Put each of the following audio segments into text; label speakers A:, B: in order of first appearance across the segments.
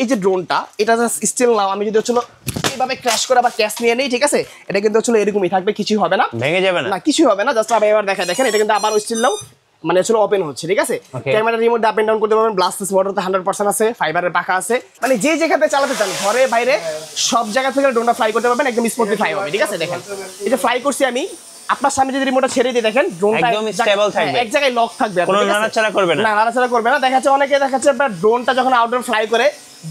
A: এই যে ড্রোনটা এটা স্টিল নাও আমি যদি হচ্ছে এইভাবে ক্র্যাশ করে আবার ক্যাশ নিয়ে নেই, ঠিক আছে, এটা কিন্তু হচ্ছে এরকমই থাকবে, কিছুই হবে না,
B: ভেঙে যাবে না,
A: না কিছুই হবে না। জাস্ট আবার এবার দেখেন এটা কিন্তু আবার স্টিল নাও মানে হচ্ছে ওপেন হচ্ছে, ঠিক আছে। Camera remote up and down করতে পারবেন, ব্লাস্টলেস মোটরতে 100% আছে, ফাইবারের পাখা আছে, মানে যে যেখানে চালাতে চান ঘরে বাইরে সব জায়গা থেকে ড্রোনটা ফ্লাই করতে পারবেন, একদম স্মুথলি ফ্লাই হবে, ঠিক আছে। দেখেন এটা ফ্লাই করছি আমি, আপনার সামনে যদি রিমোটটা ছেড়ে দিয়ে দেখেন ড্রোনটা
B: একদম স্টেবল থাকবে,
A: এক জায়গায় লক থাকবে,
B: কোনো নাড়াচাড়া করবে না,
A: নাড়াচাড়া করবে না। দেখাচ্ছে অনেকে দেখাচ্ছে আপনার ড্রোনটা যখন আউটডোর ফ্লাই করে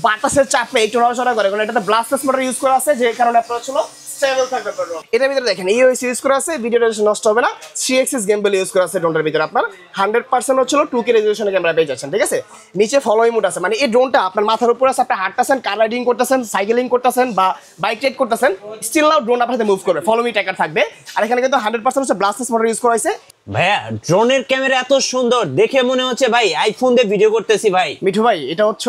A: বাতাসের চাপে একটু নড়াচড়া করে, কারণ এটাতে ব্লাস্টলেস মোটর ইউজ করা আছে, যে কারণে আপনার ছিল স্টেবল থাকবে ড্রোন। এটার ভিতরে দেখেন EOS ইউজ করা আছে, ভিডিওটা নষ্ট হবে না, 3 Gimbal ইউজ করা আছে ড্রোনটার ভিতরে, আপনার 100% হচ্ছিল 2K রেজোলিউশনের ক্যামেরা পেয়ে যাচ্ছেন, ঠিক আছে। নিচে ফলোইং মোড আছে, মানে এই ড্রোনটা আপনার মাথার উপর আছে, আপনি হাঁটতেছেন, কার রাইডিং করতেছেন, সাইকেলিং করতেছেন বা বাইক রাইড করতেছেন, স্টিল নাও ড্রোন আপনার সাথে মুভ করবে, ফলো মি ট্র্যাকার থাকবে। আর এখানে কিন্তু 100% হচ্ছে ব্লাস্টলেস মোটর ইউজ করা হয়েছে।
B: ভাইয়া ড্রোনের ক্যামেরা এত সুন্দর দেখে মনে হচ্ছে ভাই আইফোন দিয়ে ভিডিও করতেছি ভাই।
A: মিঠু ভাই এটা হচ্ছে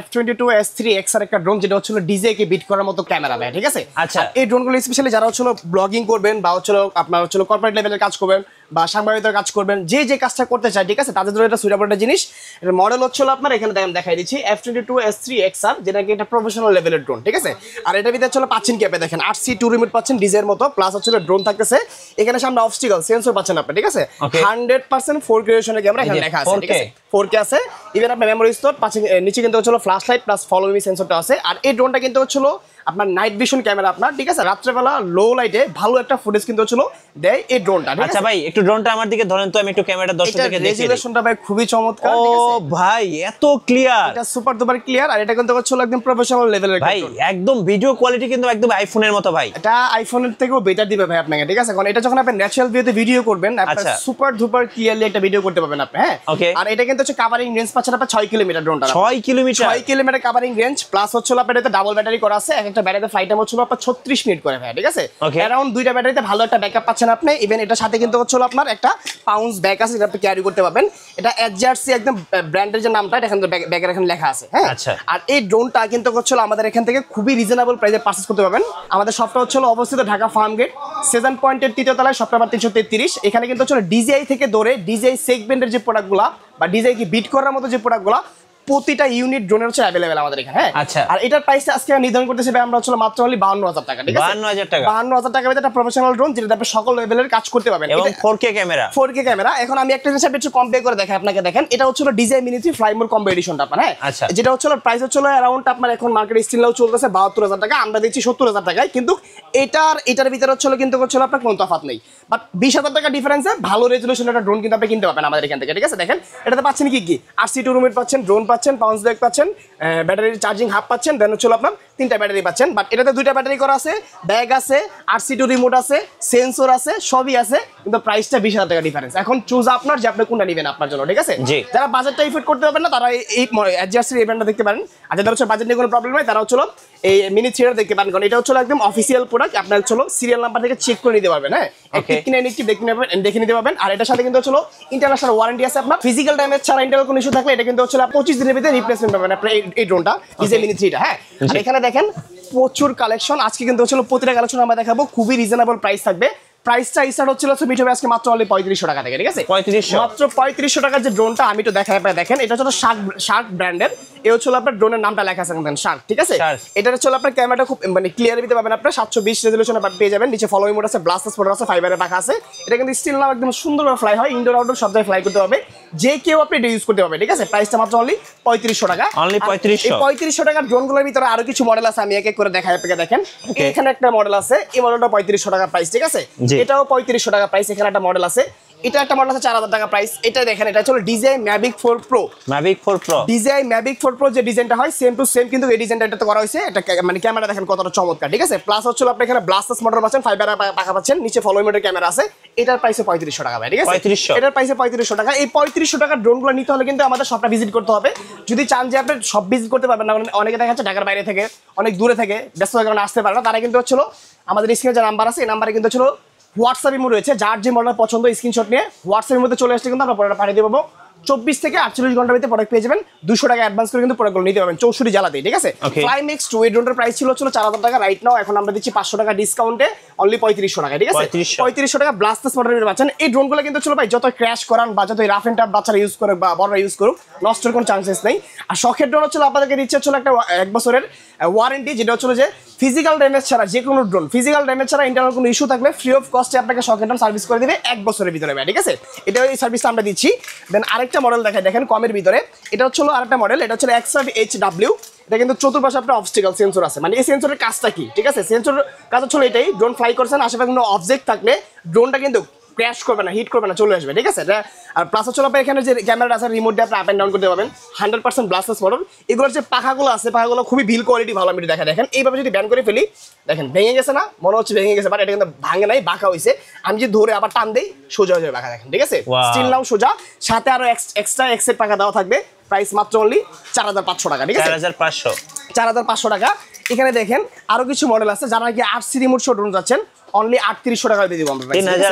A: F22S3X এর একটা ড্রোন, যেটা হচ্ছে DJI কে বিট করার মতো ক্যামেরা ভাই, ঠিক আছে।
B: আচ্ছা
A: এই ড্রোনগুলো স্পেশালি যারা হচ্ছে ব্লগিং করবেন বা হচ্ছে আপনার হচ্ছে কর্পোরেট লেভেলের কাজ করবেন বা সাংবাদিকতার কাজ করবেন, যে কাজটা করতে চায়, ঠিক আছে, তাদের জন্য এটা সুইটেবল একটা জিনিস। এর মডেল হচ্ছে আপনার এখানে দেখাই দিচ্ছি F22S3XR, যেটা কি একটা প্রফেশনাল লেভেলের ড্রোন, ঠিক আছে। আর এটা ভিতরে হচ্ছে পাচ্ছেন ক্যাপে দেখেন 8C2 রিমোট পাচ্ছেন ডিজের মতো, প্লাস হচ্ছে ড্রোন থাকতেছে, এখানে সামনে অবস্টিকল সেন্সর পাচ্ছেন আপনি, ঠিক আছে। 100% 4K রেজোলিউশনের ক্যামেরা এখানে লেখা আছে, ঠিক আছে, 4K আছে। ইভেন আপনার মেমোরি স্টোর পাচ্ছেন, নিচে কিন্তু হচ্ছে flash light plus follow me সেন্সরটা আছে। আর এই ড্রোনটা কিন্তু হচ্ছে আপনার নাইট ভিশন ক্যামেরা আপনার, ঠিক আছে, রাত্রেবেলা লো লাইটে ভালো একটা ফুটেজ কিন্তু হচ্ছে দেয় এই ড্রোনটা।
B: আচ্ছা ভাই একটু ড্রোনটা আমার দিকে ধরেন তো, আমি একটু ক্যামেরাটা দর্শকদেরকে দেখিয়ে দিই।
A: রেজোলিউশনটা ভাই খুবই চমৎকার,
B: ঠিক আছে। ও ভাই এত ক্লিয়ার,
A: এটা সুপার ডুপার ক্লিয়ার। আর এটা কিন্তু হচ্ছে একদম প্রফেশনাল লেভেলের
B: ভাই, একদম ভিডিও কোয়ালিটি কিন্তু একদম আইফোনের মতো ভাই,
A: এটা আইফোনের থেকেও বেটার দিবে ভাই আপনাকে, ঠিক আছে। কারণ এটা যখন আপনি ন্যাচারাল ভিউতে ভিডিও করবেন আপনি সুপার ডুপার ক্লিয়ারলি একটা ভিডিও করতে পারবেন আপনি, হ্যাঁ। আর এটা কিন্তু হচ্ছে কভারিং রেঞ্জ পাচ্ছেন আপনি 6 কিলোমিটার ড্রোনটা, 6 কিলোমিটার কভারিং রেঞ্জ, প্লাস হচ্ছে আপনার এটা ডাবল ব্যাটারি করা আছে, একটা ব্যাটারিতে ফ্লাইট টাইম হচ্ছে আপনার 36 মিনিট করে ভাই, ঠিক আছে। অ্যারাউন্ড দুইটা ব্যাটারিতে ভালো একটা ব্যাকআপ পাচ্ছেন আপনি। ইভেন এটার সাথে কিন্তু হচ্ছে আপনার একটা পাউন্স ব্যাগ আছে, যেটা আপনি ক্যারি করতে পারবেন। এটা এসজারসি একদম ব্র্যান্ডের যে নামটা এখানে ব্যাগের এখানে লেখা আছে, হ্যাঁ। আর এই ড্রোনটা কিন্তু হচ্ছে আমাদের এখান থেকে খুবই রিজনেবল প্রাইসে পারচেজ করতে পারবেন। আমাদের শপটা হচ্ছে অবস্থিত ঢাকা ফার্ম গেট 7 পয়েন্টের 3য় তলায়, শপ নাম্বার 333। এখানে কিন্তু হচ্ছে DJI থেকে ধরে DJI সেগমেন্টের যে প্রোডাক্টগুলো বা DJI কি বিট করার মতো যে প্রোডাক্টগুলো প্রতিটা ইউনিট ড্রোনের হচ্ছে अवेलेबल আমাদের এখানে, হ্যাঁ।
B: আচ্ছা।
A: আর এটার প্রাইসটা আজকে নির্ধারণ করতেছি ভাই আমরা হচ্ছে মাত্র অনলি 52000 টাকা, ঠিক আছে।
B: 52000 টাকা,
A: 52000 টাকা ভিতরে একটা প্রফেশনাল ড্রোন, যেটা আপনি সকল লেভেলের কাজ করতে পারবেন,
B: এবং 4K ক্যামেরা,
A: 4K ক্যামেরা। এখন আমি একটা জিনিস একটু কম্পেয়ার করে দেখাই আপনাকে, দেখেন এটা হচ্ছে DJI Mini 3 fly mode combo এডিশনটা আপনার, হ্যাঁ। যেটা হচ্ছে প্রাইস হচ্ছে अराउंड আপনার এখন মার্কেটে স্টিল নাও চলতেছে 72000 টাকা, আমরা দিচ্ছি 70000 টাকায়। কিন্তু এটার ভিতরে হচ্ছে কিন্তু আপনার কোনো তফাৎ নেই, বাট 20000 টাকা ডিফারেন্সে ভালো রেজোলিউশনের একটা ড্রোন কিন্তু আপনি কিনতে পারবেন আমাদের এখান থেকে, ঠিক আছে। দেখেন এটাতে পাচ্ছেন কি 8C2 রিমোট পাচ্ছেন, ড্রোন পাচ্ছেন, পাউন্স ব্যাগ পাচ্ছেন, ব্যাটারি চার্জিং হাব পাচ্ছেন, দেন হচ্ছে আপনার 3টা ব্যাটারি পাচ্ছেন। বাট এটাতে 2টা ব্যাটারি করা আছে, ব্যাগ আছে, 8C2 রিমোট আছে, সেন্সর আছে, সবই আছে, কিন্তু প্রাইসটা 20000 টাকা ডিফারেন্স। এখন চুজ আপনার যে আপনি কোনটা নেবেন আপনার জন্য, ঠিক আছে। যারা বাজেটটা এফোর্ড করতে পারবেন না তারা এই এডজাস্টের ইভেন্টটা দেখতে পারেন। আর যাদের হচ্ছে বাজেট নিয়ে কোনো প্রবলেম হয় তারা হচ্ছে এই মিনি 3 দেখতে পারেন, কারণ এটা হচ্ছে একদম অফিসিয়াল প্রোডাক্ট, আপনার হচ্ছে সিরিয়াল নাম্বার থেকে চেক করে নিতে পারবেন, হ্যাঁ। একটি কিনে নিচ্ছি দেখে নিতে পারবেন। আর এটার সাথে কিন্তু হচ্ছে ইন্টারন্যাশনাল ওয়ারেন্টি আছে আপনার, ফিজিক্যাল ড্যামেজ ছাড়া ইন্টারনাল কোনো ইস্যু থাকলে এটা কিন্তু হচ্ছে 25 দিনের ভিতরে রিপ্লেসমেন্ট পাবেন আপনার এই ড্রোনটা, DJI Mini 3টা, হ্যাঁ। আর এখানে দেখেন প্রচুর কালেকশন, আজকে কিন্তু হচ্ছে প্রতিটা কালেকশন আমরা দেখাবো, খুবই রিজনেবল প্রাইস থাকবে। প্রাইসটা স্টার্ট হচ্ছিল মিঠু ভাই আজকে মাত্র অনলি 3500 টাকা থেকে, ঠিক আছে। 3500, মাত্র 3500 টাকার যে ড্রোনটা আমি তো দেখাই আপনারা দেখেন, এটা হচ্ছে শার্ক ব্র্যান্ডের। এই হচ্ছে আপনার ড্রোনের নামটা লেখা আছে দেখেন শার্ক, ঠিক আছে। এটা হচ্ছে আপনার ক্যামেরাটা খুব মানে ক্লিয়ার দিতে পাবেন আপনারা, 720 রেজোলিউশনে পেয়ে যাবেন। নিচে ফলোইং মোড আছে, ব্লাস্টলেস মোড আছে, ফাইবারের পাখা আছে। এটা কিন্তু স্টিল নাও একদম সুন্দরভাবে ফ্লাই হয়, ইনডোর আউটডোর সব জায়গায় ফ্লাই করতে হবে, যে কেউ আপনি এটা ইউজ করতে পারবে, ঠিক আছে। প্রাইসটা মাত্র অনলি 3500 টাকা, অনলি 3500। এই 3500 টাকার ড্রোনগুলোর ভিতরে আরো কিছু মডেল আছে, আমি এক এক করে দেখাই আপনাকে। দেখেন এখানে একটা মডেল আছে, এই মডেলটা 3500 টাকা প্রাইস, ঠিক আছে। এটাও 3500 টাকা প্রাইস। এখানে একটা মডেল আছে, এটা একটা মডেল আছে 4000 টাকা প্রাইস। এটা দেখেন এটা হলো DJI Mavic 4 Pro, DJI Mavic 4 Pro যে ডিজাইনটা হয় সেম টু সেম কিন্তু এই ডিজাইনটা এটাতে করা হয়েছে। এটা মানে ক্যামেরা দেখেন কতটা চমৎকার, ঠিক আছে। প্লাস হচ্ছে আপনি এখানে ব্লাস্টলেস মোটর পাচ্ছেন, ফাইবারের পাখা পাচ্ছেন, নিচে ফলোইং মোডের ক্যামেরা আছে। এটার প্রাইসে 3500 টাকা ভাই, ঠিক আছে। এটার প্রাইসে 3500 টাকা। এই 3500 টাকার ড্রোনগুলো নিতে হলে কিন্তু আমাদের শপটা ভিজিট করতে হবে। যদি চান যে আপনি সব ভিজিট করতে পারবেন না, অনেকে দেখা যাচ্ছে ঢাকার বাইরে থেকে অনেক দূরে থেকে ব্যস্ত কারণে আসতে পারে না, তারা কিন্তু হচ্ছিল আমাদের স্ক্রিনে যে নাম্বার আছে এই নাম্বারে কিন্তু হচ্ছিল হোয়াটসঅ্যাপ ইমো রয়েছে, যার যে মডেল পছন্দ স্ক্রিনশট নিয়ে হোয়াটসঅ্যাপের মধ্যে চলে আসলে কিন্তু আমরা প্রোডাক্ট পাঠিয়ে দেবো। 24 থেকে 48 ঘন্টার ভিতরে প্রোডাক্ট পেয়ে যাবেন। 200 টাকা অ্যাডভান্স করে কিন্তু প্রোডাক্টগুলো নিতে পারবেন 64 জেলাতেই, ঠিক আছে। ফ্লাইমেক্স 2 এই ড্রোনটার প্রাইস ছিল 4000 টাকা, রাইট নাও এখন আমরা দিচ্ছি 500 টাকা ডিসকাউন্টে অনলি 3500 টাকা, ঠিক আছে? 3500 টাকা ব্লাস্টাস মডেলের পাচ্ছেন। এই ড্রোনগুলো কিন্তু ছিল ভাই যত ক্র্যাশ করান বা যত রাফ এন্ড টাফ বাচ্চারা ইউজ করে বা বড়রা ইউজ করুক, নষ্টের কোনো চান্সেস নেই। আর শখের ড্রোন হচ্ছিল আপনাদেরকে দিচ্ছে হচ্ছিল একটা 1 বছরের ওয়ারেন্টি, যেটা হচ্ছিল যে ফিজিক্যাল ড্যামেজ ছাড়া যে কোনো ড্রোন, ফিজিক্যাল ড্যামেজ ছাড়া ইন্টারনাল কোনো ইস্যু থাকলে ফ্রি অফ কস্টে আপনাকে শখের ড্রোন সার্ভিস করে দিবে 1 বছরের ভিতরে ভাই, ঠিক আছে? এটা এই সার্ভিসটা আমরা দিচ্ছি। দেন আরেকটা মডেল দেখাই, দেখেন কমের ভিতরে, এটা হচ্ছিল আরেকটা মডেল, এটা হচ্ছে X5HW। এটা কিন্তু চতুর্পাশে আপনার অবস্টিক্যাল সেন্সর আছে, মানে এই সেন্সরের কাজটা কি, ঠিক আছে? সেন্সরের কাজ হচ্ছে এটাই, ড্রোন ফ্লাই করছেন আশেপাশে কোনো অবজেক্ট থাকলে ড্রোনটা কিন্তু ক্র্যাশ করবে না, হিট করবে না, চলে আসবে, ঠিক আছে? আর প্লাস হচ্ছে আপনার এখানে যে ক্যামেরাটা আছে রিমোট দিয়ে আপনি আপ অ্যান্ড ডাউন করতে পারবেন, 100% ব্লাস্টাস মডেল। এগুলোর যে পাখাগুলো আছে, পাখাগুলো খুবই বিল কোয়ালিটি ভালো, আমি দেখেন এইভাবে যদি ব্যান করে ফেলি, দেখেন ভেঙে গেছে না, মনে হচ্ছে ভেঙে গেছে, বাট এটা কিন্তু ভাঙে নাই, বাঁকা হয়েছে। আমি যদি ধরে আবার টান দেই সোজা হয়ে যাবে বাঁকা, দেখেন, ঠিক আছে? স্টিল নাও সোজা, সাথে আরো এক্সট্রা এক্সের পাখা দেওয়া থাকবে। প্রাইস মাত্র অনলি 4500 টাকা, ঠিক আছে? 4500 টাকা। এখানে দেখেন আরো কিছু মডেল আছে, যারা কি 8C রিমোট শো ড্রোন যাচ্ছেন অনলি 3800 টাকা দিয়ে দিব আমরা,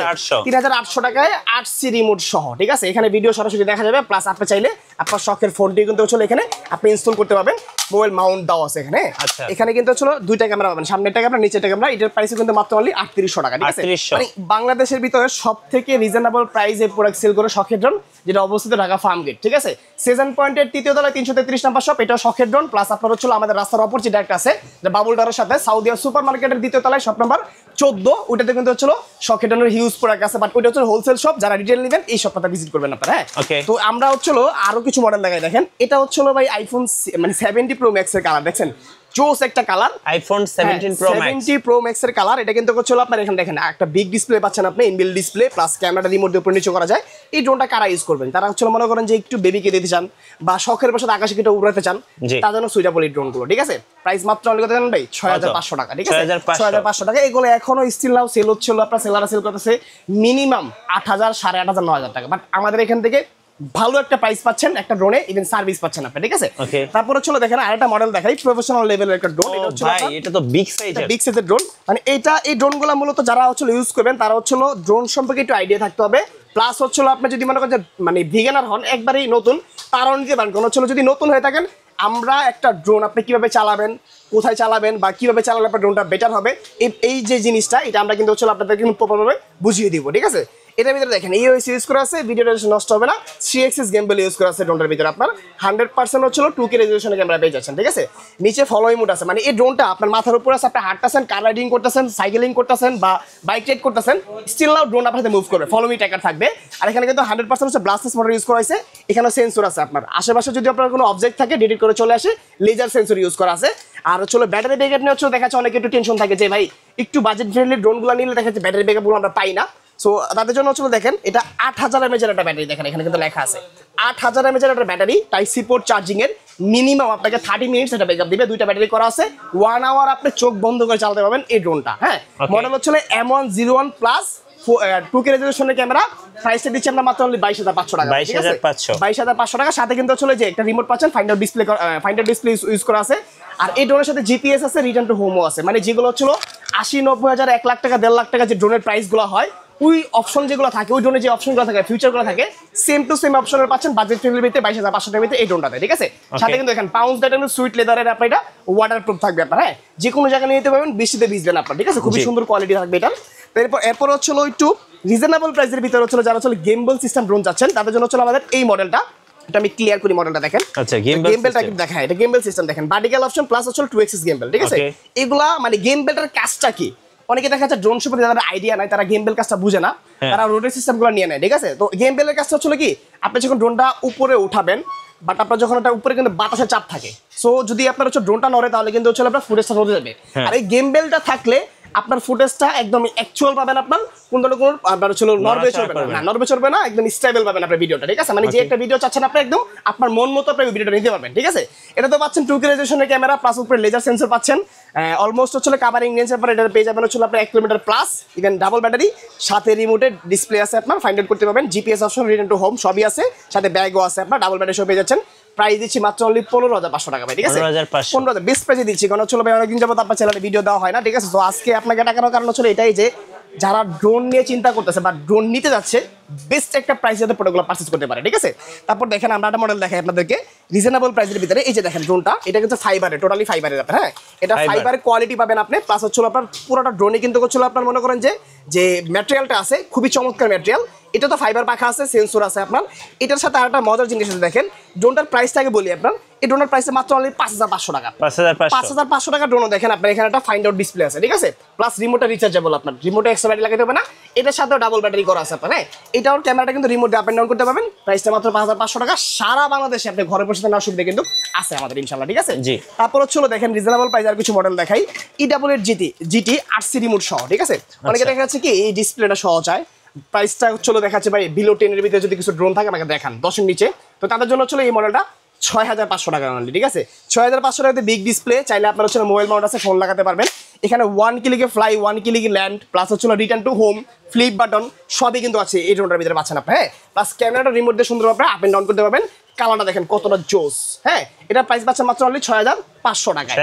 A: 3800 টাকায় 8C রিমোট সহ, ঠিক আছে? এখানে ভিডিও সরাসরি দেখা যাবে, প্লাস আপনি চাইলে আপনার শখের ফোনটি কিন্তু চলে এখানে আপনি ইনস্টল করতে পারবেন। মোবাইল মাউন্ট দাও আছে এখানে। এখানে কিন্তু চলো দুইটা ক্যামেরা পাবেন, সামনেরটা ক্যামেরা, নিচেরটা ক্যামেরা। এটার প্রাইস কিন্তু মাত্র অনলি 3800 টাকা, ঠিক আছে? মানে বাংলাদেশের ভিতরে সবথেকে রিজনেবল প্রাইসে প্রোডাক্ট সেল করে শখের ড্রোন, যেটা অবস্থিত ঢাকা ফার্ম গেট, ঠিক আছে? সেজন পয়েন্টের 3য় তলায় 333 নাম্বার শপ, এটা শখের ড্রোন। প্লাস আপনার হচ্ছে আমাদের রাস্তার অপোজিট একটা আছে, যে বাবুলটারের সাথে সাউদিয়া সুপার মার্কেটের 2য় তলায় শপ নাম্বার 14, ওইটাতে কিন্তু হচ্ছে শখের ড্রোনের হিউজ প্রোডাক্ট আছে, বাট ওইটা হচ্ছে হোলসেল শপ, যারা রিটেল নেবেন এই শপটা ভিজিট করবেন আপনারা, হ্যাঁ? তো আমরা হচ্ছে আরো কিছু মডেল দেখাই, দেখেন এটা হচ্ছে ভাই আইফোন মানে 70 প্রো ম্যাক্স এর কালার, দেখছেন জোস একটা colour,
B: iPhone 17 pro max,
A: 70 pro max এর কালার। এটা কিন্তু হচ্ছে আপনার এখানে দেখেন একটা বিগ ডিসপ্লে পাচ্ছেন আপনি, ইনবিল্ট ডিসপ্লে, প্লাস ক্যামেরাটা রিমোট দিয়ে উপর নিচে করা যায়। এই ড্রোনটা কারা ইউজ করবেন? তারা হচ্ছে মনে করেন যে একটু বেবিকে দিতে চান বা শখের বসে আকাশে কেটে উড়াতে চান, তার জন্য সুইটেবল এই ড্রোনগুলো, ঠিক আছে? প্রাইস মাত্র অনলি কত জানেন ভাই? 6500 টাকা, ঠিক আছে? 6500 টাকা। এগুলো এখনো স্টিল নাও সেল হচ্ছিল, আপনার সেলাররা সেল করতেছে মিনিমাম 8000, 8500, 9000 টাকা। বাট আমাদের এখান থেকে ভালো একটা প্রাইস পাচ্ছেন একটা ড্রোনে, ইভেন সার্ভিস পাচ্ছেন আপনি, ঠিক আছে? তারপর হচ্ছে দেখেন আরেকটা মডেল দেখাই, প্রফেশনাল লেভেলের একটা ড্রোন। এটা হচ্ছে
B: ভাই এটা তো বিগ সাইজের
A: ড্রোন। মানে এই ড্রোনগুলো মূলত যারা হচ্ছে ইউজ করবেন তারা হচ্ছে ড্রোন সম্পর্কে একটু আইডিয়া থাকতে হবে। প্লাস হচ্ছে আপনি যদি মনে করেন যে মানে বিগিনার হন, একবারেই নতুন, তারাও নিতে পারেন। কোন হচ্ছে যদি নতুন হয়ে থাকেন, আমরা একটা ড্রোন আপনি কিভাবে চালাবেন, কোথায় চালাবেন বা কিভাবে চালালে আপনার ড্রোনটা বেটার হবে, এই যে জিনিসটা, এটা আমরা কিন্তু হচ্ছে আপনাদেরকে প্রপারভাবে বুঝিয়ে দিব, ঠিক আছে? এটার ভিতরে দেখেন এই ওএস ইউজ করা আছে, ভিডিওটা নষ্ট হবে না। 3 Gimbal ইউজ করা আছে ড্রোনটার ভিতরে, আপনার 100% হচ্ছিল 2K রেজোলিউশনের ক্যামেরা পেয়ে যাচ্ছেন, ঠিক আছে? নিচে ফলোই মোড আছে, মানে এই ড্রোনটা আপনার মাথার উপর আছে, আপনি হাঁটতেছেন, কার রাইডিং করতেছেন, সাইকেলিং করতেছেন বা বাইক রাইড করতেছেন, স্টিল নাও ড্রোন আপনার সাথে মুভ করবে, ফলো মি ট্র্যাকার থাকবে। আর এখানে কিন্তু 100% হচ্ছে ব্লাস্টাস মোটর ইউজ করা হয়েছে। এখানে সেন্সর আছে, আপনার আশেপাশে যদি আপনার কোনো অবজেক্ট থাকে ডিটেক্ট করে চলে আসে, লেজার সেন্সর ইউজ করা আছে। আর হচ্ছে ব্যাটারি ব্যাকআপ নিয়ে হচ্ছে দেখা যাচ্ছে অনেকে একটু টেনশন থাকে যে ভাই একটু বাজেট ফ্রেন্ডলি ড্রোনগুলো নিলে দেখা যাচ্ছে ব্যাটারি ব্যাকআপগুলো আমরা পাই না। সো তাদের জন্য হচ্ছে দেখেন এটা 8000 mAh এর একটা ব্যাটারি, দেখেন এখানে কিন্তু লেখা আছে 8000 mAh এর একটা battery, type C port charging এর, মিনিমাম আপনাকে 30 মিনিটস এটা ব্যাকআপ দিবে। দুইটা ব্যাটারি করা আছে, 1 আওয়ার আপনি চোখ বন্ধ করে চালাতে পারবেন এই ড্রোনটা, হ্যাঁ? মডেল হচ্ছে M101 প্লাস 2K রেজোলিউশনের ক্যামেরা। প্রাইসটা দিচ্ছি আমরা মাত্র অনলি 22500 টাকা, 22500 টাকা। সাথে কিন্তু হচ্ছে যে একটা রিমোট পাচ্ছেন, ফাইন্ডার ডিসপ্লে ইউজ করা আছে। আর এই ড্রোনের সাথে জিপিএস আছে, রিটার্ন টু হোমও আছে, মানে যেগুলো হচ্ছিল 80-90 হাজার, 1 লাখ টাকা, 1.5 লাখ টাকা যে ড্রোনের প্রাইসগুলো হয়, ওই অপশন যেগুলো থাকে, ওই ড্রোনের যে অপশনগুলো থাকে, ফিউচারগুলো থাকে, সেম টু সেম অপশনের পাচ্ছেন বাজেট ফ্রেন্ডলির ভিতরে 22500 টাকার ভিতরে এই ড্রোনটাতে, ঠিক আছে? সাথে কিন্তু এখানে পাউন্স দ্যাট সুইট লেদারের আপনার এটা ওয়াটারপ্রুফ থাকবে আপনার, হ্যাঁ? যে কোনো জায়গায় নিয়ে যেতে পারবেন, বৃষ্টিতে ভিজবেন আপনার, ঠিক আছে? খুবই সুন্দর কোয়ালিটি থাকবে এটা। এরপর হচ্ছিল একটু রিজনেবল প্রাইসের ভিতরে হচ্ছিল যারা হচ্ছে গেমবল সিস্টেম ড্রোন চাচ্ছেন, তাদের জন্য হচ্ছে আমাদের এই মডেলটা। এটা আমি ক্লিয়ার করি, মডেলটা দেখেন।
B: আচ্ছা, গেমবেলটা
A: কি দেখায়, এটা গেমবেল সিস্টেম দেখেন, ভার্টিক্যাল অপশন প্লাস হচ্ছে 2 axis গেমবেল, ঠিক আছে? এগুলা মানে গেমবেলটার কাজটা কি, অনেকে দেখা যাচ্ছে ড্রোন সম্পর্কে যাদের আইডিয়া নাই, তারা গেমবেল কাজটা বুঝে না, তারা রোটেট সিস্টেমগুলো নিয়ে নেয়, ঠিক আছে? তো গেমবেলের কাজটা হচ্ছে কি, আপনি যখন ড্রোনটা উপরে উঠাবেন, বাট আপনার যখন এটা উপরে কিন্তু বাতাসের চাপ থাকে, সো যদি আপনার হচ্ছে ড্রোনটা নড়ে তাহলে কিন্তু হচ্ছে আপনার ফুটেজটা নড়ে যাবে। আর এই গেমবেলটা থাকলে আপনার ফুটেজটা একদম অ্যাকচুয়াল পাবেন, আপনার কোন আপনার হচ্ছে নরবে চলবে না, একদম স্টেবল পাবেন আপনার ভিডিওটা, ঠিক আছে? মানে যে একটা ভিডিও চাচ্ছেন আপনি একদম আপনার মন মতো আপনি ভিডিওটা নিতে পারবেন, ঠিক আছে? এটা তো পাচ্ছেন 2K রেজোলিউশনের ক্যামেরা, প্লাস উপরে লেজার সেন্সর পাচ্ছেন, অলমোস্ট হচ্ছে কাভারিং রেঞ্জের পর এটা পেয়ে যাবেন হচ্ছে আপনার 1 kilometre plus, even double battery, সাথে রিমোটের ডিসপ্লে আছে, আপনার ফাইন্ড আউট করতে পারবেন, GPS option, return to home সবই আছে, সাথে ব্যাগও আছে, আপনার ডাবল ব্যাটারি সব পেয়ে যাচ্ছেন। প্রাইস দিচ্ছি মাত্র অনলি 15500 টাকা ভাই, ঠিক আছে? 15000 বেস্ট প্রাইসে দিচ্ছি, কারণ হচ্ছে ভাই অনেকদিন যাবত আপনার চ্যানেলে ভিডিও দেওয়া হয় না, ঠিক আছে? তো আজকে আপনাকে টাকার কারণ হচ্ছে এটাই যে যারা ড্রোন নিয়ে চিন্তা করতেছে বা ড্রোন নিতে যাচ্ছে বেস্ট একটা প্রাইসে যাতে প্রোডাক্টগুলো পারচেজ করতে পারে, ঠিক আছে? তারপর দেখেন আমরা একটা মডেল দেখাই আপনাদেরকে রিজনেবল প্রাইসের ভিতরে। এই যে দেখেন ড্রোনটা, এটা কিন্তু ফাইবারের, টোটালি ফাইবারের আপনার, হ্যাঁ এটা ফাইবারের কোয়ালিটি পাবেন আপনি, প্লাস হচ্ছে আপনার পুরোটা ড্রোনে কিন্তু হচ্ছে আপনার মনে করেন যে ম্যাটেরিয়ালটা আছে খুবই চমৎকার ম্যাটেরিয়াল। এটা তো ফাইবার পাখা আছে, সেন্সর আছে আপনার। এটার সাথে আরেকটা মজার জিনিস আছে দেখেন, ড্রোনটার প্রাইসটাকে বলি আপনার, এই ড্রোনের প্রাইস মাত্র অনলি ৫৫০০ টাকা। ৫৫০০ টাকা ড্রোন দেখেন আপনার এখানে একটা ফাইন্ড আউট ডিসপ্লে আছে, ঠিক আছে? প্লাস রিমোটটা রিচার্জেবল, আপনার রিমোটে এক্সট্রা ব্যাটারি লাগাতে হবে না, এটার সাথেও ডাবল ব্যাটারি করা আছে আপনার, হ্যাঁ এটাও ক্যামেরাটা কিন্তু রিমোট দিয়ে আপ এন্ড ডাউন করতে পারবেন। প্রাইসটা মাত্র ৫৫০০ টাকা। সারা বাংলাদেশে আপনি ঘরে বসে নেওয়ার সুবিধা কিন্তু আছে আমাদের ইনশাআল্লাহ, ঠিক আছে? তারপর হচ্ছে দেখেন রিজনেবল প্রাইস আর কিছু মডেল দেখাই। EW8 GT 8C রিমোট সহ, ঠিক আছে? অনেকে দেখা যাচ্ছে কি এই ডিসপ্লেটা সহ চায়, প্রাইসটা হচ্ছে দেখাচ্ছে ভাই বিলো 10 এর ভিতরে যদি কিছু ড্রোন থাকে আমাকে দেখান 10 এর নিচে, তো তাদের জন্য হচ্ছে এই মডেলটা ৬৫০০ টাকা অনলি, ঠিক আছে? ৬৫০০ টাকাতে বিগ ডিসপ্লে, চাইলে আপনার হচ্ছে মোবাইল মাউন্ট আছে, ফোন লাগাতে পারবেন। এখানে 1 ক্লিকে ফ্লাই, 1 ক্লিকে ল্যান্ড, প্লাস হচ্ছে return to home, flip button সবই কিন্তু আছে এই ড্রোনটার ভিতরে পাচ্ছেন আপনি, হ্যাঁ প্লাস ক্যামেরাটা রিমোট দিয়ে সুন্দরভাবে আপ এন্ড ডাউন করতে পারবেন। কালারটা দেখেন কতটা জোস, হ্যাঁ এটা প্রাইস পাচ্ছেন মাত্র অনলি ৬৫০০ টাকায়।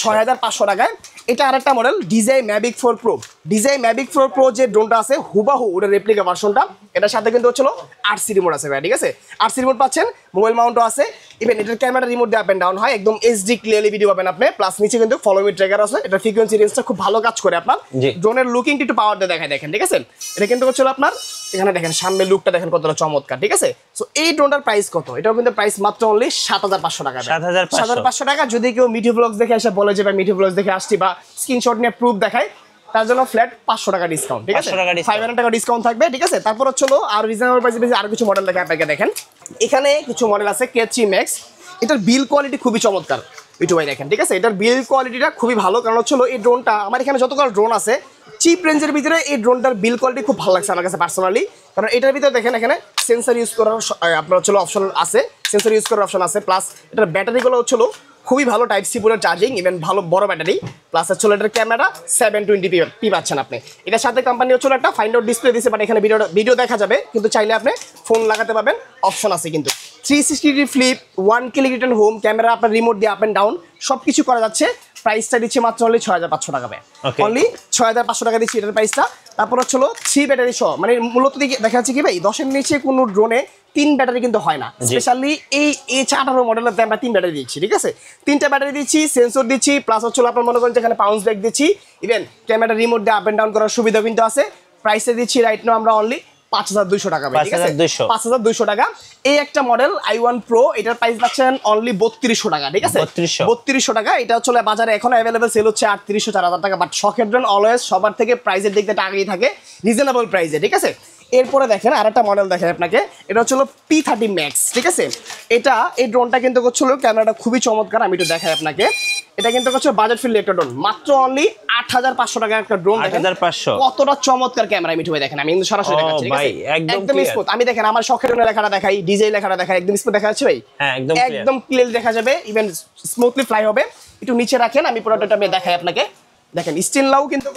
A: ৬৫০০ টাকায়। এটা আরেকটা model DJI Mavic 4 Pro। DJI Mavic 4 Pro যে ড্রোনটা আছে হুবাহু ওটা রেপ্লিকা ভার্সনটা, এটার সাথে কিন্তু হচ্ছিল 8C রিমোট আছে ভাই, ঠিক আছে? 8C রিমোট পাচ্ছেন, মোবাইল মাউন্টও আছে, ইভেন এটার ক্যামেরা রিমোট দিয়ে আপ এন্ড ডাউন হয়, একদম HD ক্লিয়ারলি ভিডিও পাবেন আপনি। প্লাস নিচে কিন্তু ফলো মি ট্র্যাকার আছে, এটা ফ্রিকোয়েন্সি রেঞ্জটা খুব ভালো কাজ করে আপনার। ড্রোনের লুকিংটা একটু পাওয়ার দিয়ে দেখায় দেখেন, ঠিক আছে? এটা কিন্তু হচ্ছিল আপনার এখানে দেখেন সামনের লুকটা দেখেন কতটা চমৎকার, ঠিক আছে? সো এই ড্রোনটার প্রাইস কত? এটাও কিন্তু প্রাইস মাত্র অনলি ৭৫০০ টাকা। ৭৫০০ টাকা। যদি কেউ মিঠু ব্লগস দেখে এসে বলে যে ভাই মিঠু ব্লগস দেখে আসছি বা স্ক্রিনশট নিয়ে প্রুফ দেখায়, তার জন্য ফ্ল্যাট ৫০০ টাকা ডিসকাউন্ট, ঠিক আছে? ৫০০ টাকা ডিসকাউন্ট থাকবে, ঠিক আছে? তারপর হচ্ছে আর রিজনেবল প্রাইসে বেশি আর কিছু মডেল দেখে আপনাকে দেখেন। এখানে কিছু মডেল আছে K3 Max, এটার বিল কোয়ালিটি খুবই চমৎকার মিঠু ভাই দেখেন, ঠিক আছে? এটার বিল কোয়ালিটিটা খুবই ভালো, কারণ হচ্ছে এই ড্রোনটা আমার এখানে যতগুলো ড্রোন আছে চিপ রেঞ্জের ভিতরে এই ড্রোনটার বিল কোয়ালিটি খুব ভালো লাগছে আমার কাছে পার্সোনালি। কারণ এটার ভিতরে দেখেন এখানে সেন্সর ইউজ করার আপনার হচ্ছে অপশন আছে, সেন্সর ইউজ করার অপশন আছে, প্লাস এটার ব্যাটারিগুলো হচ্ছিল খুবই ভালো, টাইপ সি পুরো চার্জিং, ইভেন ভালো বড় ব্যাটারি, প্লাস হচ্ছে এটার ক্যামেরা 720p পাচ্ছেন আপনি। এটার সাথে কোম্পানি হচ্ছে একটা ফাইন্ড আউট ডিসপ্লে দিয়েছে, বাট এখানে ভিডিও দেখা যাবে, কিন্তু চাইলে আপনি ফোন লাগাতে পারবেন, অপশন আছে কিন্তু 360 flip, 1 click return home, camera আপনার রিমোট দিয়ে আপ এন্ড ডাউন সব কিছু করা যাচ্ছে। প্রাইসটা দিচ্ছে মাত্র অনলি ৬৫০০ টাকা ভাই, অনলি ৬৫০০ টাকা দিচ্ছি এটার প্রাইসটা। তারপর হচ্ছে 3 ব্যাটারি সহ, মানে মূলত দেখা যাচ্ছে কি ভাই 10-এর নিচে কোনো ড্রোনে 3 ব্যাটারি কিন্তু হয় না, স্পেশালি এই H18 মডেলের আমরা 3 ব্যাটারি দিচ্ছি, ঠিক আছে? 3টা ব্যাটারি দিচ্ছি, সেন্সর দিচ্ছি, প্লাস হচ্ছে আপনার মনে করেন যেখানে পাউন্স ব্যাক দিচ্ছি, ইভেন ক্যামেরা রিমোট দিয়ে আপ এন্ড ডাউন করার সুবিধা কিন্তু আছে। প্রাইসে দিচ্ছি রাইট নাও আমরা অনলি ৫২০০ টাকা, ঠিক আছে? ৫২০০ টাকা। এই একটা মডেল i1 Pro, এটার প্রাইস পাচ্ছেন অনলি ৩২০০ টাকা, ঠিক আছে? ৩২০০ টাকা। এটা হচ্ছে বাজারে এখন অ্যাভেলেবল সেল হচ্ছে ৩৮০০-৪০০০ টাকা, বাট শখের ড্রোন অলওয়েজ সবার থেকে প্রাইসের দিক থেকে আগেই থাকে, রিজনেবল প্রাইসে, ঠিক আছে? এরপরে দেখেন আরেকটা মডেল দেখেন আপনাকে, এটা হচ্ছে P30 Max, ঠিক আছে? এটা এই ড্রোনটা কিন্তু হচ্ছিল ক্যামেরাটা খুবই চমৎকার, আমি একটু দেখাই আপনাকে। এটা কিন্তু হচ্ছে বাজেট ফ্রেন্ডলি একটা ড্রোন, মাত্র অনলি ৮৫০০ টাকা একটা ড্রোন। ৮৫০০ কতটা চমৎকার ক্যামেরা মিঠু ভাই দেখেন, আমি কিন্তু সরাসরি দেখাচ্ছি, ঠিক আছে? একদম স্মুথ। আমি দেখেন আমার শখের ড্রোনের লেখাটা দেখাই, DJI লেখাটা দেখাই, একদম স্মুথ দেখা যাচ্ছে ভাই, একদম ক্লিয়ার দেখা যাবে, ইভেন স্মুথলি ফ্লাই হবে। একটু নিচে রাখেন, আমি পুরোটা আমি দেখাই আপনাকে। দেখেন স্টিল লাউ কিন্তু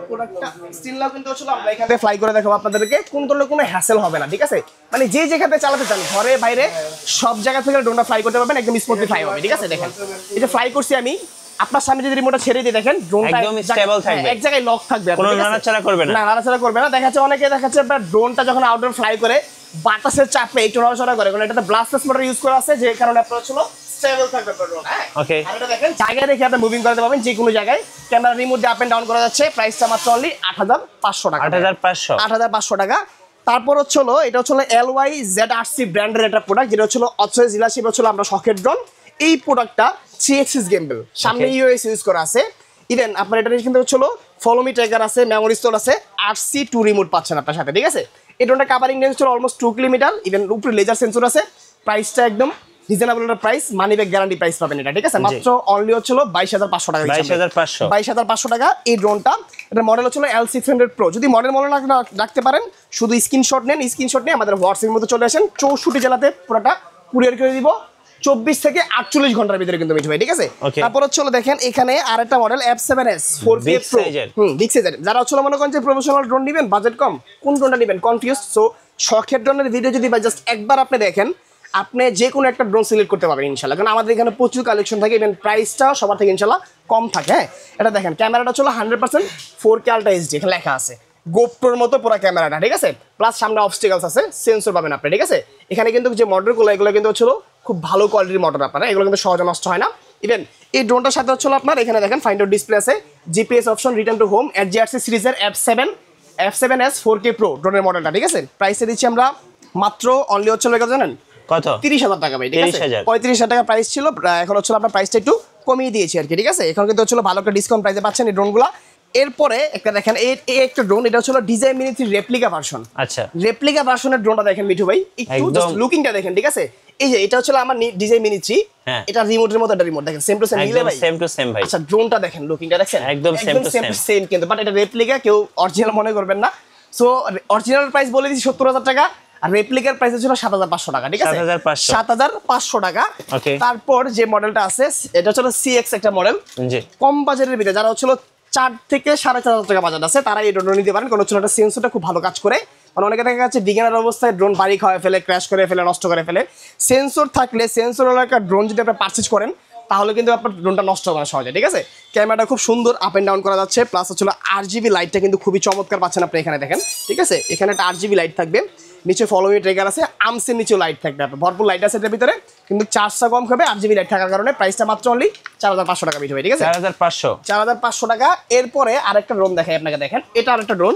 A: প্রোডাক্টটা, স্টিল লাউ কিন্তু আমরা এখানে ফ্লাই করে দেখাবো আপনাদেরকে, কোন ধরনের কোনো হ্যাসেল হবে না, ঠিক আছে? মানে যে যেখানে চালাতে চান ঘরে বাইরে সব জায়গা থেকে ড্রোনটা ফ্লাই করতে পারবেন, একদম স্মুথলি ফ্লাই হবে, ঠিক আছে? দেখেন এটা ফ্লাই করছি আমি, আপনার সামনে যদি রিমোটটা ছেড়ে দিয়ে দেখেন ড্রোনটা একদম স্টেবল থাকবে, এক জায়গায় লক থাকবে, কোনো নাড়াচাড়া করবে না, নাড়াচাড়া করবে না। দেখাচ্ছে অনেকে দেখাচ্ছে আপনার ড্রোনটা যখন আউটডোর ফ্লাই করে বাতাসের চাপে একটু নড়াচড়া করে, কারণ এটাতে ব্লাস্টলেস মোটর ইউজ করা আছে, যে কারণে আপনার ছিল স্টেবল থাকবে ড্রোন, হ্যাঁ ওকে? আর এটা দেখেন জায়গায় রেখে আপনি মুভিং করতে পারবেন যে কোনো জায়গায়, ক্যামেরা রিমোট দিয়ে আপ এন্ড ডাউন করা যাচ্ছে। প্রাইসটা মাত্র অনলি ৮৫০০ টাকা, ৮৫০০ টাকা। তারপর হচ্ছে এটা হচ্ছে LYZ8C ব্র্যান্ডের একটা প্রোডাক্ট, যেটা হচ্ছে অথরাইজড ডিলারশিপ হচ্ছে আমরা শখের ড্রোন। এই প্রোডাক্টটা 3 axis gimbal, সামনে ইউএস ইউজ করা আছে, ইভেন আপনার এটা কিন্তু হচ্ছে ফলো মি ট্র্যাকার আছে, মেমোরি স্টোর আছে, 8C2 রিমোট পাচ্ছেন আপনার সাথে, ঠিক আছে? এই ড্রোনটা কাভারিং রেঞ্জ হচ্ছে অলমোস্ট 2 কিলোমিটার, ইভেন উপরে লেজার সেন্সর আছে। প্রাইসটা একদম রিজনেবল একটা price, money back guarantee price পাবেন এটা, ঠিক আছে? মাত্র অনলি হচ্ছিল ২২৫০০ টাকা, ২২৫০০ টাকা এই ড্রোনটা। এটা মডেল হচ্ছিল L600 Pro। যদি মডেল রাখতে পারেন, শুধু স্ক্রিনশট নেন, স্ক্রিনশট নিয়ে আমাদের হোয়াটসঅ্যাপের মধ্যে চলে আসেন, ৬৪ জেলাতে পুরোটা কুরিয়ার করে দিব 24 থেকে 48 ঘন্টার ভিতরে কিন্তু মিঠু ভাই, ঠিক আছে? তারপর হচ্ছে দেখেন এখানে আরেকটা model F7S 4K Pro, big সাইজের। যারা হচ্ছে মনে করেন যে প্রফেশনাল ড্রোন নেবেন, বাজেট কম, কোন ড্রোনটা নেবেন কনফিউজ, সো শখের ড্রোনের ভিডিও যদি জাস্ট একবার আপনি দেখেন, আপনি যে কোনো একটা ড্রোন সিলেক্ট করতে পারবেন ইনশাআল্লাহ, কারণ আমাদের এখানে প্রচুর কালেকশন থাকে, ইভেন প্রাইসটাও সবার থেকে ইনশাআল্লাহ কম থাকে, হ্যাঁ? এটা দেখেন ক্যামেরাটা হলো 100% 4K Ultra HD, এখানে লেখা আছে, গোপ্রোর মতো পুরো ক্যামেরাটা, ঠিক আছে। প্লাস সামনে অবস্টিকালস আছে, সেন্সর পাবেন আপনি, ঠিক আছে। এখানে কিন্তু যে মোটরগুলো এগুলো কিন্তু হচ্ছিল খুব ভালো কোয়ালিটির মোটর আপনারা, এগুলো কিন্তু সহজে নষ্ট হয় না। ইভেন এই ড্রোনটার সাথে হচ্ছিল আপনার এখানে দেখেন ফাইন্ড আউট ডিসপ্লে আছে, GPS option, return to home, DJI সিরিজের F7S 4K Pro ড্রোনের মডেলটা, ঠিক আছে। প্রাইসে দিচ্ছি আমরা মাত্র অনলি হচ্ছিল কত জানেন?
B: কত?
A: 30,000 টাকা ভাই, ঠিক আছে। 35,000 টাকা প্রাইস ছিল, এখন হচ্ছে আপনার প্রাইসটা একটু কমিয়ে দিয়েছি আর কি, ঠিক আছে। এখন কিন্তু হচ্ছে ভালো একটা ডিসকাউন্ট প্রাইসে পাচ্ছেন এই ড্রোনগুলো। এরপরে একটা দেখেন এই একটা ড্রোন, এটা হচ্ছে DJI Mini 3 রেপ্লিকা ভার্সন।
B: আচ্ছা,
A: রেপ্লিকা ভার্সনের ড্রোনটা দেখেন মিঠু ভাই, একটু জাস্ট লুকিংটা দেখেন, ঠিক আছে। এই যে এটা হচ্ছে আমার DJI Mini 3, এটা রিমোটের মতো একটা রিমোট দেখেন, সেম টু সেম মিলে ভাই,
B: সেম টু সেম ভাই।
A: আচ্ছা ড্রোনটা দেখেন, লুকিংটা দেখেন
B: একদম সেম টু
A: সেম কিন্তু, বাট এটা রেপ্লিকা, কেউ অরিজিনাল মনে করবেন না। সো অরিজিনাল প্রাইস বলে দিচ্ছি 70,000 টাকা, আর রেপ্লিকার প্রাইস ছিল 7,500 টাকা, ঠিক আছে। 7,500 টাকা। তারপর যে মডেলটা আছে এটা হচ্ছে CX একটা মডেল, কম বাজারের ভিতরে যারা হচ্ছে 4 থেকে 4,500 টাকা বাজার আছে তারা এই ড্রোন নিতে পারেন। কারণ হচ্ছে একটা সেন্সরটা খুব ভালো কাজ করে, কারণ অনেকে দেখা যাচ্ছে বিগিনার অবস্থায় ড্রোন বাড়ি খাওয়া ফেলে, ক্র্যাশ করে ফেলে, নষ্ট করে ফেলে। সেন্সর থাকলে, সেন্সর হলো একটা ড্রোন যদি আপনি পারচেজ করেন তাহলে কিন্তু আপনার ড্রোনটা নষ্ট হবে না সহজে, ঠিক আছে। ক্যামেরাটা খুব সুন্দর আপ এন্ড ডাউন করা যাচ্ছে, প্লাস হচ্ছে RGB লাইটটা কিন্তু খুবই চমৎকার পাচ্ছেন আপনি এখানে দেখেন, ঠিক আছে। এখানে একটা RGB লাইট থাকবে, নিচে ফলোমি ট্রিগার আছে, আর্মসের নিচেও লাইট থাকবে, ভরপুর লাইট আছে এটার ভিতরে, কিন্তু চার্জটা কম খাবে RGB লাইট থাকার কারণে। প্রাইসটা মাত্র অনলি 4,500 টাকা বিট হবে, ঠিক আছে। 4,500 টাকা। এরপরে আরেকটা ড্রোন দেখাই আপনাকে, দেখেন এটা আরেকটা ড্রোন,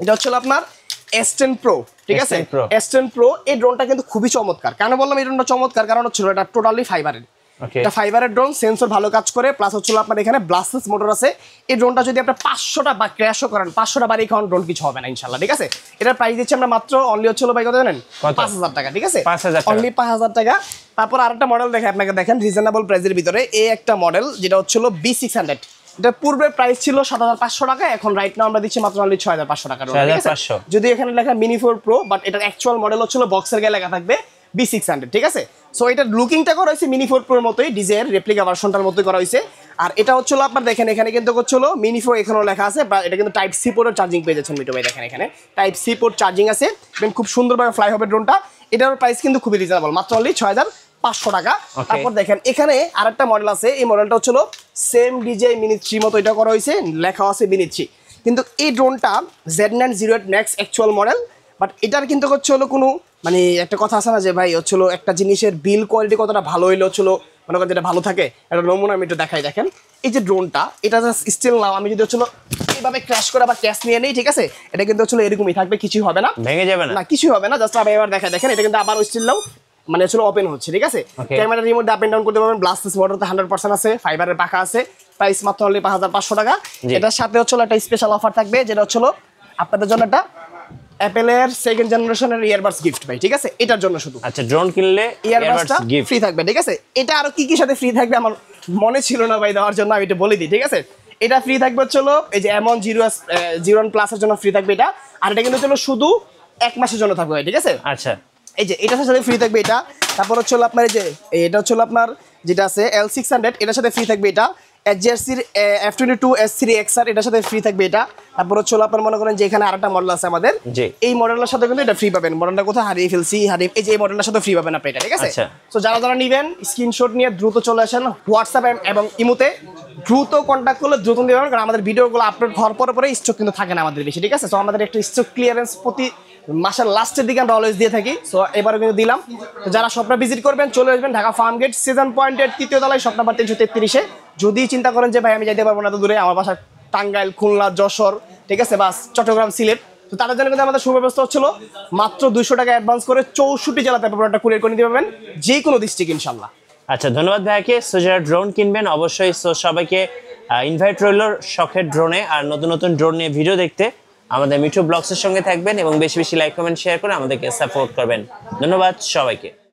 A: এটা হচ্ছে আপনার S10 Pro, ঠিক আছে। S10 Pro এই ড্রোনটা কিন্তু খুবই চমৎকার। কেন বললাম এই ড্রোনটা চমৎকার? কারণ হচ্ছে এটা টোটালি ফাইবারের, এটা ফাইবারের ড্রোন, সেন্সর ভালো কাজ করে, প্লাস হচ্ছে আপনার এখানে ব্লাস্টলেস মোটর আছে। এই ড্রোনটা যদি আপনি 500টা বা ক্র্যাশও করেন, 500টা বাড়ি খাওয়ান, ড্রোন কিছু হবে না ইনশাল্লাহ, ঠিক আছে। এটার প্রাইস দিচ্ছি আমরা মাত্র অনলি হচ্ছে ভাই কত জানেন? 5,000 টাকা, ঠিক আছে, অনলি 5,000 টাকা। তারপর আরেকটা মডেল দেখে আপনাকে দেখেন রিজনেবল প্রাইসের ভিতরে, এই একটা মডেল যেটা হচ্ছে B600, এটা পূর্বে প্রাইস ছিল 7,500 টাকা, এখন রাইট নাও আমরা দিচ্ছি মাত্র অনলি 6,500 টাকা। যদি এখানে লেখা Mini 4 Pro, বাট এটার অ্যাকচুয়াল মডেল হচ্ছে বক্সের গায়ে লেখা থাকবে B600, ঠিক আছে। সো এটার লুকিংটা করা হয়েছে Mini 4 Pro এর মতোই, DJI এর রেপ্লিকা ভার্সনটার মতোই করা হয়েছে। আর এটা হচ্ছে আপনার দেখেন এখানে কিন্তু হচ্ছে Mini 4 এখানেও লেখা আছে, বা এটা কিন্তু টাইপ সি পোর্টের চার্জিং পেয়ে যাচ্ছেন মিঠু ভাই, দেখেন এখানে টাইপ সি পোর্ট চার্জিং আছে, খুব সুন্দরভাবে ফ্লাই হবে ড্রোনটা। এটার প্রাইস কিন্তু খুবই রিজনেবল, মাত্র অনলি 6,500 টাকা। তারপর দেখেন এখানে আরেকটা মডেল আছে, এই মডেলটা হচ্ছে সেম DJI Mini 3 মতো এটা করা হয়েছে, লেখা আছে Mini 3, কিন্তু এই ড্রোনটা Z908 Max actual model. But এটার কিন্তু হচ্ছে কোনো মানে একটা কথা আছে না যে ভাই হচ্ছে একটা জিনিসের বিল কোয়ালিটি কতটা ভালো হইলে হচ্ছে মনে করেন যেটা ভালো থাকে, একটা নমুনা আমি একটু দেখাই। দেখেন এই যে ড্রোনটা, এটা জাস্ট স্টিল নাও, আমি যদি হচ্ছে এইভাবে ক্র্যাশ করে আবার ক্যাশ নিয়ে নেই, ঠিক আছে, এটা কিন্তু হচ্ছে এরকমই থাকবে, কিছু হবে না, ভেঙে যাবে না, কিছু হবে না। জাস্ট আমি এবার দেখাই, দেখেন এটা কিন্তু আবার স্টিল নাও মানে হচ্ছে ওপেন হচ্ছে, ঠিক আছে। Camera remote up and down করতে পারবেন, ব্লাস্টলেস মোটরতে 100% আছে, ফাইবারের পাখা আছে। প্রাইস মাত্র অনলি 5,500 টাকা। এটার সাথে হচ্ছে একটা স্পেশাল অফার থাকবে, যেটা হচ্ছে আপনাদের জন্য একটা অ্যাপেলের সেকেন্ড জেনারেশনের ইয়ারবাডস গিফট ভাই, ঠিক আছে, এটার জন্য শুধু। আচ্ছা, ড্রোন কিনলে ইয়ারবাডসটা ফ্রি থাকবে, ঠিক আছে। এটা আরো কি কি সাথে ফ্রি থাকবে আমার মনে ছিল না ভাই দেওয়ার জন্য, আমি এটা বলে দিই, ঠিক আছে। এটা ফ্রি থাকবে হচ্ছে এই যে M1 01 প্লাসের জন্য ফ্রি থাকবে এটা, আর এটা কিন্তু হচ্ছে শুধু 1 মাসের জন্য থাকবে, ঠিক আছে। আচ্ছা, এই যে এটার সাথে ফ্রি থাকবে এটা। তারপর হচ্ছে আপনার এই যে এটা হচ্ছে আপনার যেটা আছে L600, এটার সাথে ফ্রি থাকবে এটা। DJIর F22 S3 XR, এটার সাথে ফ্রি থাকবে এটা। তারপর হচ্ছে আপনার মনে করেন যে এখানে আরেকটা মডেল আছে আমাদের, এই মডেলের সাথে কিন্তু এটা ফ্রি পাবেন। মডেলটা কোথায় হারিয়ে ফেলছি, এই যে এই মডেলের সাথে ফ্রি পাবেন আপনি এটা, ঠিক আছে। সো যারা যারা নেবেন স্ক্রিনশট নিয়ে দ্রুত চলে আসেন হোয়াটসঅ্যাপ এবং ইমোতে, দ্রুত কন্ট্যাক্ট করলে দ্রুত নিতে পারবেন, কারণ আমাদের ভিডিওগুলো আপলোড হওয়ার পরে স্টক কিন্তু থাকে না আমাদের বেশি, ঠিক আছে। সো আমাদের একটা স্টক ক্লিয়ারেন্স প্রতি মাসের লাস্টের দিকে আমরা অলওয়েজ দিয়ে থাকি। সো এবারও কিন্তু দিলাম। তো যারা শপটা ভিজিট করবেন চলে আসবেন ঢাকা ফার্ম গেট সিজন পয়েন্টের 3য় তলায়, শপ নাম্বার 333-এ। যদি চিন্তা করেন যে ভাই আমি যাইতে পারবো না তো দূরে, আমার বাসা টাঙ্গাইল, খুলনা, যশোর, ঠিক আছে, বাস চট্টগ্রাম, সিলেট, তো তাদের জন্য কিন্তু আমাদের সুব্যবস্থা হচ্ছিল মাত্র 200 টাকা অ্যাডভান্স করে 64 জেলাতে প্রোডাক্টটা কুরিয়ার করে নিতে পারবেন, যে কোনো ডিস্ট্রিক্ট ইনশাল্লাহ।
B: আচ্ছা, ধন্যবাদ ভাইকে। সো যারা ড্রোন কিনবেন অবশ্যই সবাইকে ইনভাইট রইল শখের ড্রোনে, আর নতুন নতুন ড্রোন নিয়ে ভিডিও দেখতে আমাদের মিঠু ব্লগসের সঙ্গে থাকবেন এবং বেশি বেশি লাইক কমেন্ট শেয়ার করে আমাদেরকে সাপোর্ট করবেন। ধন্যবাদ সবাইকে।